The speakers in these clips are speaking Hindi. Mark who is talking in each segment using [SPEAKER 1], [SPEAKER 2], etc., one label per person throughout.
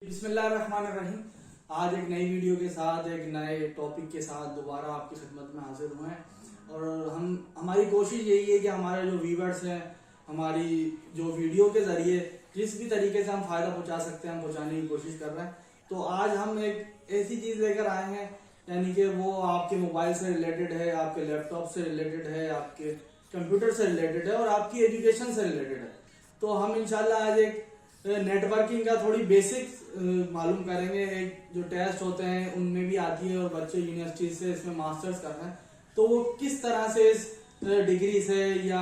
[SPEAKER 1] बिस्मिल्लाहिर्रहमानिर्रहीम। आज एक नई वीडियो के साथ एक नए टॉपिक के साथ दोबारा आपकी खिदमत में हाजिर हुए हैं और हमारी कोशिश यही है कि हमारे जो व्यूवर्स हैं हमारी जो वीडियो के जरिए जिस भी तरीके से हम फायदा पहुंचा सकते हैं हम पहुंचाने की कोशिश कर रहे हैं। तो आज हम एक ऐसी चीज लेकर आए हैं यानी कि वो आपके मोबाइल से रिलेटेड है, आपके लैपटॉप से रिलेटेड है, आपके कंप्यूटर से रिलेटेड है और आपकी एजुकेशन से रिलेटेड है। तो हम इंशाल्लाह आज एक नेटवर्किंग का थोड़ी बेसिक्स मालूम करेंगे। एक जो टेस्ट होते हैं उनमें भी आती है और बच्चे यूनिवर्सिटी से इसमें मास्टर्स कर रहे हैं तो वो किस तरह से इस डिग्री से, या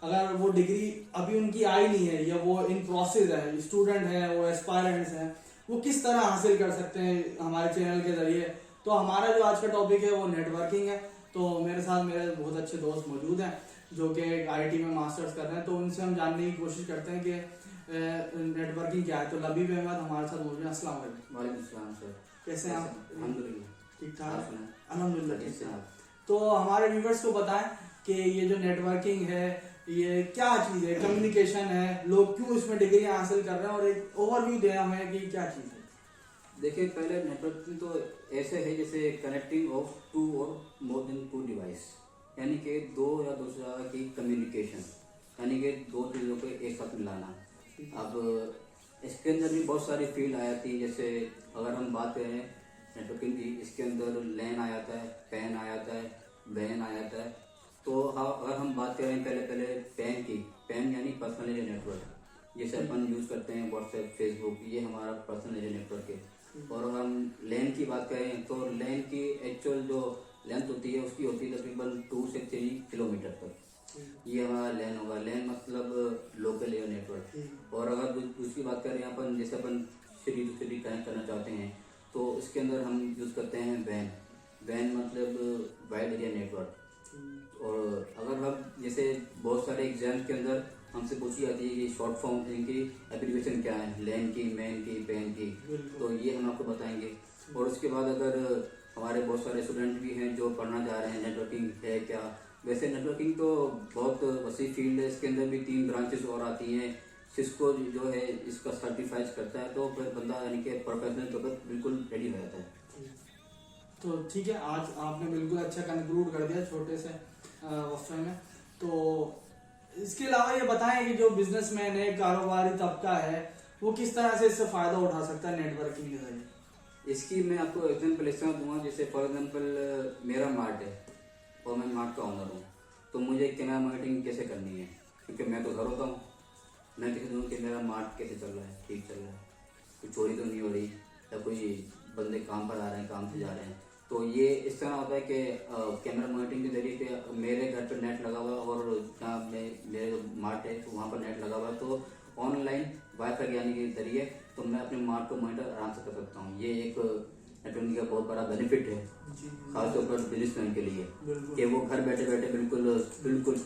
[SPEAKER 1] अगर वो डिग्री अभी उनकी आई नहीं है या वो इन प्रोसेस है, स्टूडेंट है, वो एस्पायरेंट्स हैं, वो किस तरह हासिल कर सकते हैं हमारे चैनल के जरिए। तो हमारा जो आज का टॉपिक है वो नेटवर्किंग है। तो मेरे साथ मेरे बहुत अच्छे दोस्त मौजूद हैं जो कि आईटी में मास्टर्स कर रहे हैं, तो उनसे हम जानने की कोशिश करते हैं कि नेटवर्किंग क्या है। तो लबीब अहमद हमारे साथ मौजूद हैं। अस्सलाम वालेकुम।
[SPEAKER 2] वालेकुम सलाम सर,
[SPEAKER 1] कैसे हैं आप?
[SPEAKER 2] अल्हम्दुलिल्लाह
[SPEAKER 1] ठीक ठाक,
[SPEAKER 2] आप
[SPEAKER 1] अल्हम्दुलिल्लाह ठीक
[SPEAKER 2] सुनाएं।
[SPEAKER 1] ठाक। तो हमारे व्यूवर्स को बताएं कि ये जो नेटवर्किंग है ये क्या चीज है, कम्युनिकेशन है, लोग क्यों इसमें डिग्री हासिल कर रहे हैं और एक ओवरव्यू दें हमें कि क्या चीज है।
[SPEAKER 2] देखिए, पहले नेटवर्किंग तो ऐसे है जैसे कनेक्टिंग ऑफ टू और मोर देन टू डिवाइस, यानी कि दो या दो से ज़्यादा की कम्युनिकेशन, यानी कि दो चीज़ों को एक साथ मिलाना। अब इसके अंदर भी बहुत सारी फील्ड आ जाती है। जैसे अगर हम बात करें नेटवर्किंग की, इसके अंदर लैन आ जाता है, पैन आ जाता है, वैन आ जाता है। तो अगर हम बात करें पहले पैन की, पैन यानी पर्सनल एरिया नेटवर्क, जैसे अपन यूज़ करते हैं व्हाट्सएप, फेसबुक, ये हमारा पर्सनल एरिया नेटवर्क है। और अगर हम लैन की बात करें तो लैन की एक्चुअल जो लेंथ होती है उसकी होती है तकरीबन 2 से 3 किलोमीटर तक। ये हमारा लैन होगा। लैन मतलब लोकल एरिया नेटवर्क। और अगर दूसरी बात करें अपन, जैसे अपन सिटी टू सिटी कनेक्ट करना चाहते हैं तो इसके अंदर हम यूज़ करते हैं वैन। वैन मतलब वाइड एरिया नेटवर्क। और अगर हम जैसे बहुत सारे एग्जाम्स के अंदर हमसे पूछी जाती है कि शॉर्ट फॉर्म इनकी एप्लीकेशन क्या है, लैन की, मैन की, पैन की, तो ये हम आपको बताएंगे। और उसके बाद अगर हमारे बहुत सारे स्टूडेंट भी हैं जो पढ़ना चाह रहे हैं नेटवर्किंग है क्या, वैसे नेटवर्किंग तो बहुत वसी फील्ड है। इसके अंदर भी 3 ब्रांचेस और आती हैं। सिस्को जो है इसका सर्टिफाइज करता है तो फिर बंदा यानी कि प्रोफेशनल तौर पर बिल्कुल रेडी हो जाता है।
[SPEAKER 1] तो ठीक है, आज आपने बिल्कुल अच्छा कंक्लूड कर दिया छोटे से वक्त में। तो इसके अलावा ये बताएं कि जो बिजनेसमैन है, कारोबारी तबका है, वो किस तरह से इससे फायदा उठा सकता है नेटवर्किंग के जरिए।
[SPEAKER 2] इसकी मैं आपको एग्जाम्पल इस तरह दूंगा, जैसे फॉर एग्जाम्पल मेरा मार्ट है और मैं मार्ट का ऑनर हूँ, तो मुझे कैमरा मॉनिटरिंग कैसे करनी है, क्योंकि मैं तो घर होता हूँ। मैं कैसे दूँ कि मेरा मार्ट कैसे चल रहा है, ठीक चल रहा है, कोई चोरी तो नहीं हो रही, या कोई बंदे काम पर आ रहे हैं, काम से जा रहे हैं। तो ये इस तरह होता है कि कैमरा मॉनिटरिंग के जरिए कि मेरे घर पर नेट लगा हुआ और जहाँ मेरे जो मार्ट है तो वहाँ पर नेट लगा हुआ है, तो ऑनलाइन वाईफाई यानी के जरिए तो मैं अपने मार्ट को मॉनिटर आराम से कर सकता हूँ। ये एक नेटवर्किंग का बहुत बड़ा बेनिफिट है, खासतौर पर बिजनेसमैन के लिए, कि वो घर बैठे बैठे बिल्कुल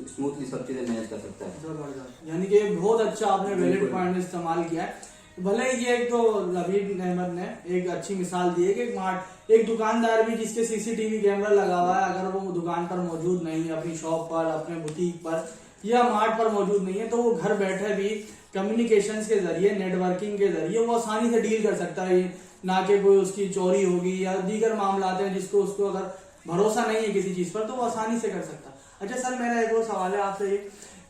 [SPEAKER 2] स्मूथली सब चीजें मैनेज कर सकता है।
[SPEAKER 1] यानी कि बहुत अच्छा आपने वैलिड पॉइंट इस्तेमाल किया है। भले ये एक तो लबीब अहमद ने एक अच्छी मिसाल दी है कि एक दुकानदार भी जिसके सीसीटीवी कैमरा लगा हुआ है, अगर वो दुकान पर मौजूद नहीं है, अपनी शॉप पर, अपने बुटीक पर या मार्ट पर मौजूद नहीं है, तो वो घर बैठे भी कम्युनिकेशंस के जरिए, नेटवर्किंग के जरिए वो आसानी से डील कर सकता है। ना कि कोई उसकी चोरी होगी या दीगर मामला आते हैं जिसको उसको अगर भरोसा नहीं है किसी चीज पर तो वो आसानी से कर सकता है। अच्छा सर, मेरा एक और सवाल है आपसे ये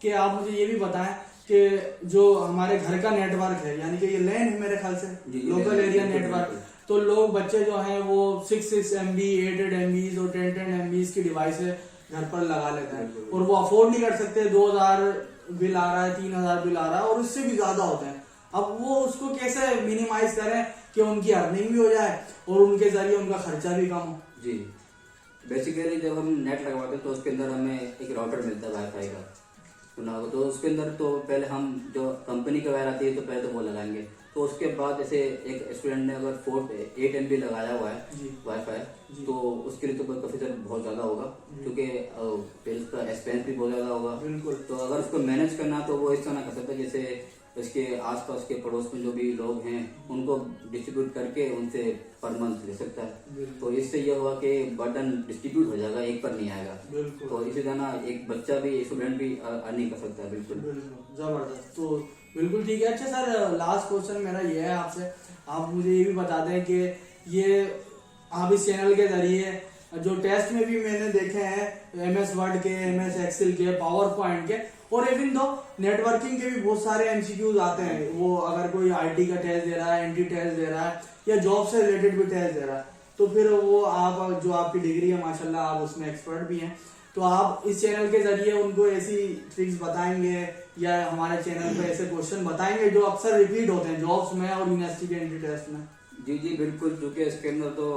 [SPEAKER 1] कि आप मुझे ये भी बताएं कि जो हमारे घर का नेटवर्क है, यानी कि ये लैन है मेरे ख्याल से लोकल एरिया नेटवर्क, तो लोग बच्चे जो हैं वो 6 MB, 8 MB और 10 MB की डिवाइस घर पर लगा लेते हैं और वो अफोर्ड नहीं कर सकते। 2000 बिल आ रहा है, 3000 बिल आ रहा है और उससे भी ज्यादा होते हैं। अब वो उसको कैसे मिनिमाइज करें कि उनकी अर्निंग भी हो जाए और उनके जरिए उनका खर्चा भी कम हो।
[SPEAKER 2] जी, बेसिकली जब हम नेट लगवाते हैं तो उसके अंदर हमें एक राउटर मिलता है वाईफाई का, तो उसके अंदर तो पहले हम जो कंपनी का वायर आती है तो पहले तो वो लगाएंगे। तो उसके बाद जैसे एक स्टूडेंट ने अगर 8 MB लगाया हुआ है वाईफाई, तो उसके लिए तो प्रोफीजर बहुत ज्यादा होगा, क्योंकि फिर उसका एक्सपेंस भी बहुत ज्यादा होगा।
[SPEAKER 1] बिल्कुल।
[SPEAKER 2] तो अगर उसको मैनेज करना तो वो इस तरह कर सकता है, जैसे उसके आसपास के पड़ोस में जो भी लोग हैं उनको डिस्ट्रीब्यूट करके उनसे पर मंथ ले सकता है। तो इससे यह हुआ कि बर्डन डिस्ट्रीब्यूट हो जाएगा, एक पर नहीं आएगा। तो इसी तरह एक बच्चा भी, स्टूडेंट भी अर्निंग कर सकता है। बिल्कुल
[SPEAKER 1] जबरदस्त। तो बिल्कुल ठीक है। अच्छा सर, लास्ट क्वेश्चन मेरा ये है आपसे आप मुझे ये भी बता दें कि ये आप इस चैनल के जरिए जो टेस्ट में भी मैंने देखे हैं MS वर्ड के, MS एक्सेल के, पावर पॉइंट के, और इवन दो नेटवर्किंग के भी बहुत सारे MCQs आते हैं। वो अगर कोई IT का टेस्ट दे रहा है, NT टेस्ट दे रहा है, या जॉब से रिलेटेड भी टेस्ट दे रहा है, तो फिर वो आप जो आपकी डिग्री है माशाल्लाह आप उसमें एक्सपर्ट भी हैं, तो आप इस चैनल के जरिए उनको ऐसी ट्रिक्स बताएंगे या हमारे चैनल पे ऐसे क्वेश्चन बताएंगे जो अक्सर रिपीट होते हैं जॉब्स में और यूनिवर्सिटी के एंट्री टेस्ट में।
[SPEAKER 2] जी जी बिल्कुल, क्योंकि इसके अंदर तो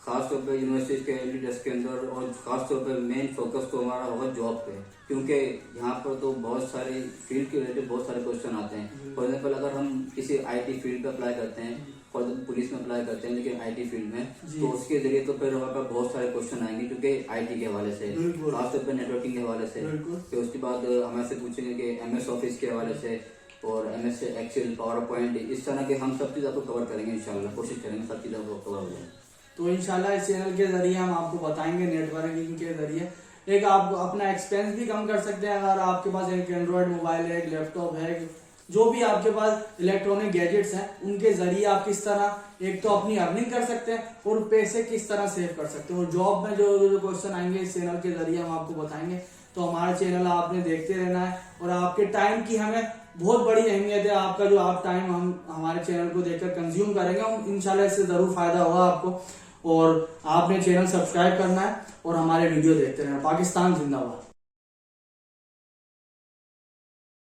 [SPEAKER 2] खास तौर पे यूनिवर्सिटी के एंट्री टेस्ट के अंदर और खास तौर पे मेन फोकस तो हमारा होगा जॉब पे, क्योंकि यहाँ पर तो बहुत सारे फील्ड के रिलेटेड बहुत सारे क्वेश्चन आते हैं। फॉर एग्जाम्पल अगर हम किसी IT फील्ड पे अप्लाई करते हैं, फॉर एग्जाम्पल पुलिस में अप्लाई करते हैं लेकिन IT फील्ड में, तो उसके जरिए तो फिर हमारे पास बहुत सारे क्वेश्चन आएंगे क्योंकि IT के हवाले से, खासतौर पर नेटवर्किंग के हवाले से। फिर उसके बाद हमसे पूछेंगे कि MS ऑफिस के हवाले से और MS एक्सेल, पावर पॉइंट, इस तरह के हम सब चीज़ आपको कवर करेंगे इंशाल्लाह, कोशिश करेंगे सब चीज़ आपको कवर हो जाए।
[SPEAKER 1] तो इंशाल्लाह इस चैनल के जरिए हम आपको बताएंगे नेटवर्किंग के जरिए एक आप अपना एक्सपेंस भी कम कर सकते हैं। अगर आपके पास एक एंड्रॉयड मोबाइल है, एक लैपटॉप है, जो भी आपके पास इलेक्ट्रॉनिक गैजेट्स हैं, उनके जरिए आप किस तरह एक तो अपनी अर्निंग कर सकते हैं और पैसे किस तरह सेव कर सकते हैं। और जॉब में जो क्वेश्चन आएंगे इस चैनल के जरिए हम आपको बताएंगे। तो हमारा चैनल आपने देखते रहना है और आपके टाइम की हमें बहुत बड़ी अहमियत है। आपका जो आप टाइम हम हमारे चैनल को देखकर कंज्यूम करेंगे, इंशाल्लाह इससे जरूर फायदा होगा आपको। और आपने चैनल सब्सक्राइब करना है और हमारे वीडियो देखते रहना। पाकिस्तान जिंदाबाद।